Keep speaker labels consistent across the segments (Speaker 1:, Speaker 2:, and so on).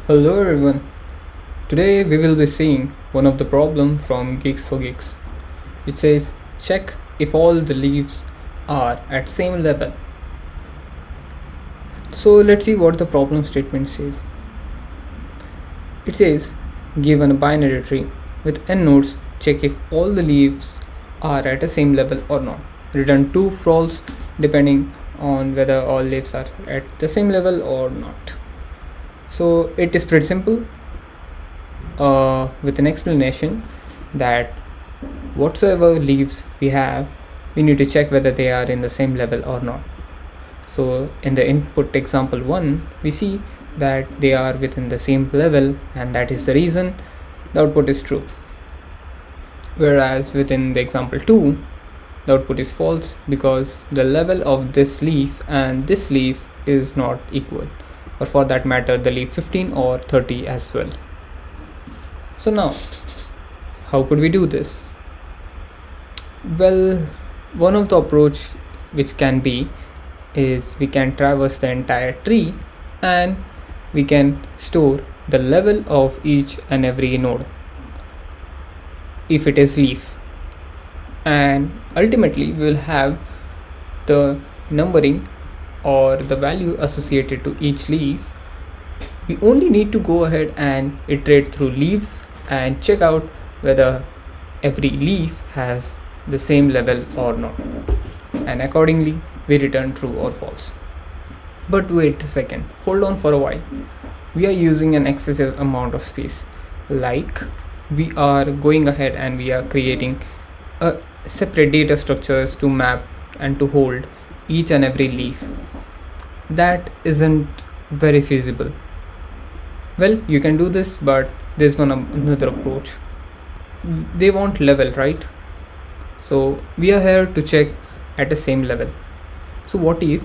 Speaker 1: Hello everyone. Today we will be seeing one of the problem from Geeks for Geeks. It says check if all the leaves are at same level. So let's see what the problem statement says. It says given a binary tree with n nodes, check if all the leaves are at the same level or not. Return true false depending on whether all leaves are at the same level or not. So it is pretty simple with an explanation that whatsoever leaves we have, we need to check whether they are in the same level or not. So in the input example 1, we see that they are within the same level, and that is the reason the output is true. Whereas within the example 2, the output is false because the level of this leaf and this leaf is not equal, or for that matter the leaf 15 or 30 as well. So now, how could we do this? Well, one of the approach which can be is we can traverse the entire tree and we can store the level of each and every node if it is leaf, and ultimately we will have the numbering or the value associated to each leaf. We only need to go ahead and iterate through leaves and check out whether every leaf has the same level or not, and accordingly we return true or false. But wait a second, hold on for a while. We are using an excessive amount of space, like we are going ahead and we are creating a separate data structures to map and to hold each and every leaf. That isn't very feasible. Well, you can do this, but there's another approach. They want level, right? So we are here to check at the same level. So what if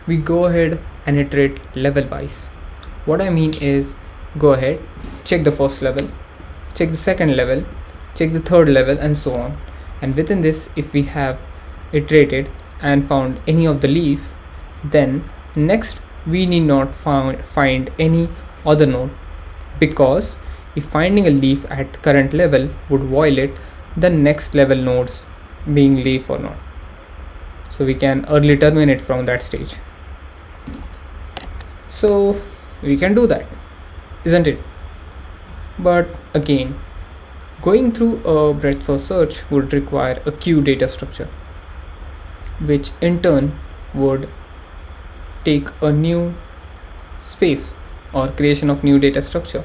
Speaker 1: we go ahead and iterate level wise? What I mean is, go ahead, check the first level, check the second level, check the third level, and so on. And within this, if we have iterated and found any of the leaf, then next we need not find any other node, because if finding a leaf at current level would violate the next level nodes being leaf or not. So we can early terminate from that stage. So we can do that, isn't it? But again, going through a breadth first search would require a queue data structure, which in turn would take a new space or creation of new data structure.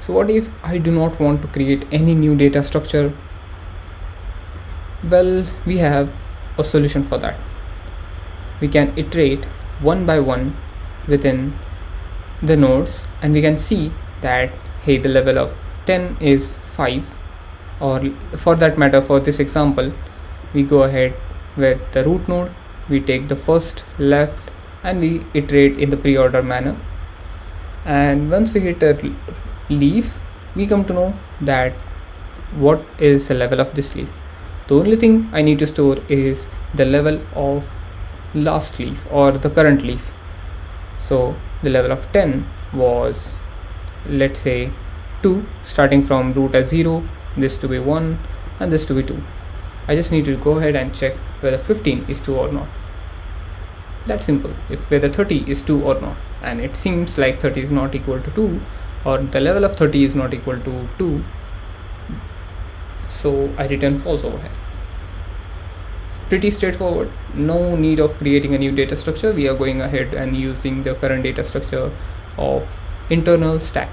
Speaker 1: So what if I do not want to create any new data structure? Well, we have a solution for that. We can iterate one by one within the nodes, and we can see that hey, the level of 10 is 5, or for that matter, for this example, we go ahead with the root node, we take the first left and we iterate in the pre-order manner, and once we hit a leaf, we come to know that what is the level of this leaf. The only thing I need to store is the level of last leaf or the current leaf. So the level of 10 was, let's say, 2, starting from root as 0, this to be 1 and this to be 2. I just need to go ahead and check whether 15 is 2 or not. That's simple, if whether 30 is 2 or not, and it seems like 30 is not equal to 2, or the level of 30 is not equal to 2, so I return false over here. Pretty straightforward, no need of creating a new data structure. We are going ahead and using the current data structure of internal stack.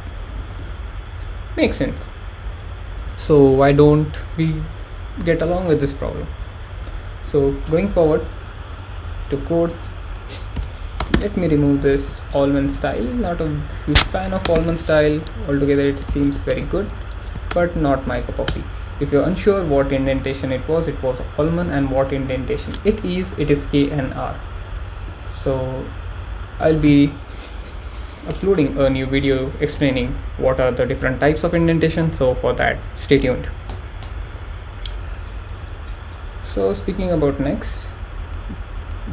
Speaker 1: Makes sense. So why don't we get along with this problem? So going forward to code, let me remove this almond style. Not a huge fan of almond style altogether. It seems very good, but not my cup of tea. If you're unsure what indentation it was almond, and what indentation it is K and R. So I'll be uploading a new video explaining what are the different types of indentation, so for that stay tuned. So speaking about next,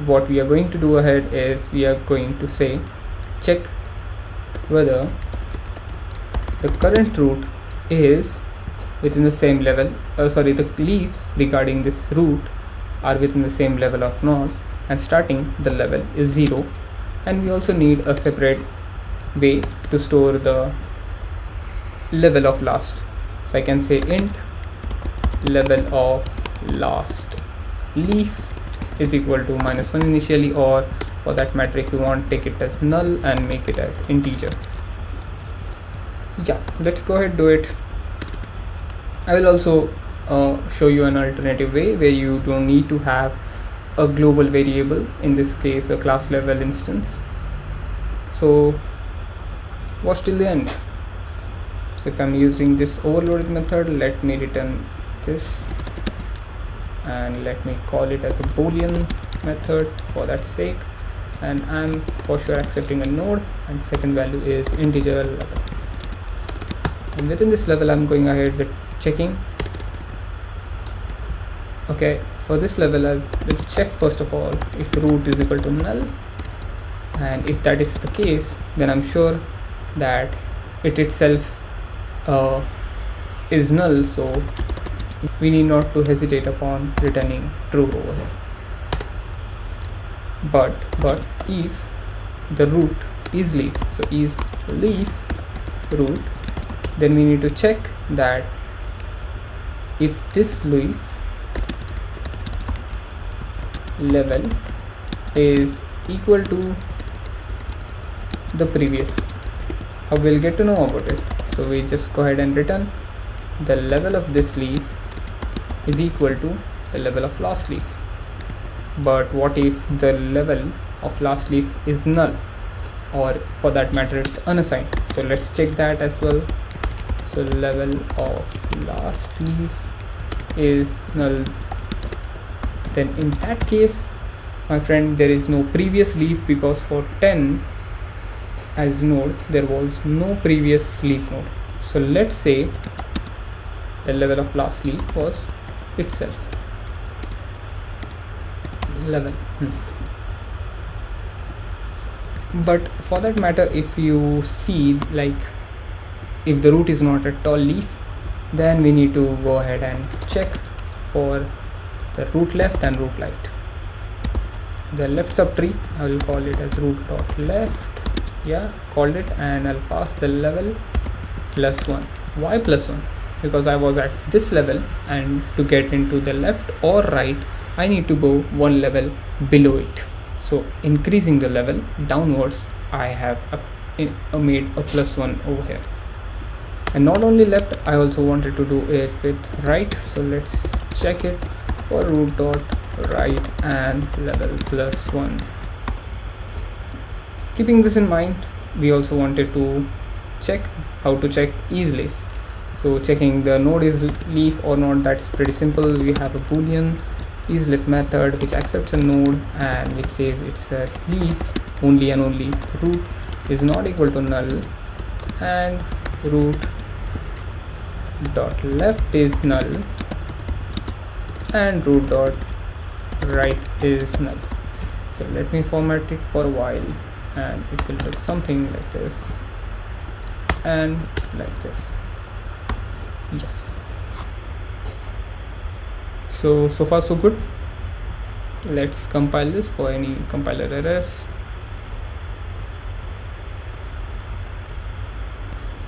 Speaker 1: what we are going to do ahead is we are going to say check whether the current root is within the same level, the leaves regarding this root are within the same level of node, and starting the level is 0. And we also need a separate way to store the level of last. So I can say int level of last leaf is equal to -1 initially, or for that matter, if you want, take it as null and make it as integer. Yeah, let's go ahead, do it. I will also show you an alternative way where you don't need to have a global variable, in this case a class level instance. So watch till the end. So if I'm using this overloaded method, let me return this and let me call it as a boolean method for that sake, and I'm for sure accepting a node, and second value is integer level. And within this level I'm going ahead with checking. Okay, for this level I will check first of all if root is equal to null, and if that is the case, then I'm sure that it itself is null, so we need not to hesitate upon returning true over here. But if the root is leaf, so is leaf root, then we need to check that if this leaf level is equal to the previous, how we'll get to know about it. So we just go ahead and return the level of this leaf is equal to the level of last leaf. But what if the level of last leaf is null, or for that matter it's unassigned? So let's check that as well. So level of last leaf is null, then in that case, my friend, there is no previous leaf, because for 10 as node there was no previous leaf node. So let's say the level of last leaf was itself level. But for that matter, if you see, like, if the root is not at all leaf, then we need to go ahead and check for the root left and root right. The left subtree, I will call it as root dot left. Yeah, called it, and I'll pass the level +1. Why +1? Because I was at this level, and to get into the left or right, I need to go one level below it. So increasing the level downwards, I have made a +1 over here. And not only left, I also wanted to do it with right. So let's check it for root dot right and level +1. Keeping this in mind, we also wanted to check how to check is leaf. So checking the node is leaf or not, that's pretty simple. We have a boolean isLeaf method which accepts a node and which says it's a leaf only and only if root is not equal to null and root dot left is null and root dot right is null. So let me format it for a while, and it will look something like this and like this. Yes. So far so good. Let's compile this for any compiler errors.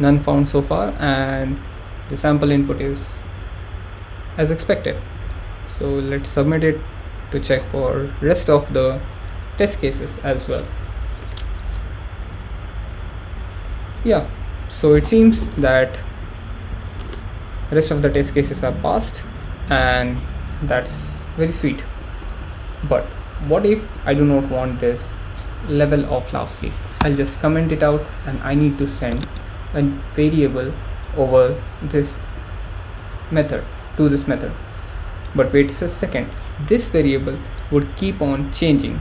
Speaker 1: None found so far, and the sample input is as expected. So let's submit it to check for rest of the test cases as well. Yeah, so it seems that rest of the test cases are passed, and that's very sweet. But what if I do not want this level of last leaf? I'll just comment it out, and I need to send a variable over this method to this method. But wait a second, this variable would keep on changing.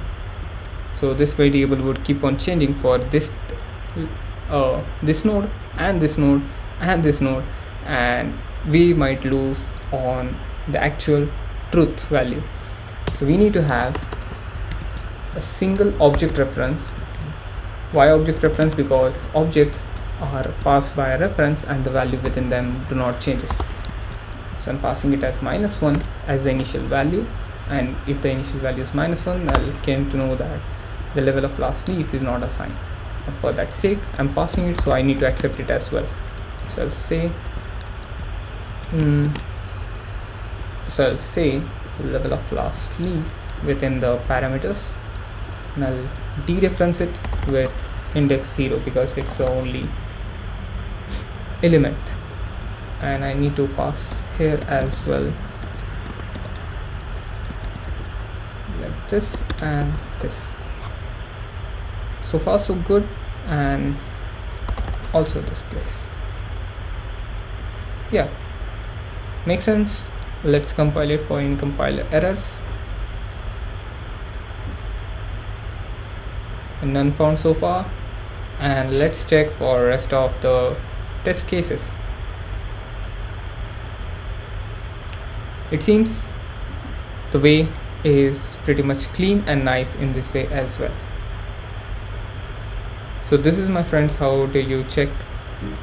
Speaker 1: So this variable would keep on changing for this this node and this node and this node, and we might lose on the actual truth value. So we need to have a single object reference. Why object reference? Because objects are passed by a reference and the value within them do not changes. So I'm passing it as -1 as the initial value, and if the initial value is -1, I'll came to know that the level of last leaf is not assigned. And for that sake, I'm passing it, so I need to accept it as well. So I'll say level of last leaf within the parameters, and I'll dereference it with index 0 because it's the only element, and I need to pass here as well, like this and this. So far so good, and also this place. Yeah, makes sense. Let's compile it for any compiler errors. None found so far, and let's check for rest of the test cases. It seems the way is pretty much clean and nice in this way as well. So this is, my friends, how do you check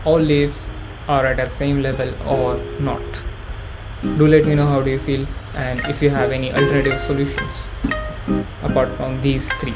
Speaker 1: all leaves are at the same level or not. Do let me know how do you feel, and if you have any alternative solutions apart from these three.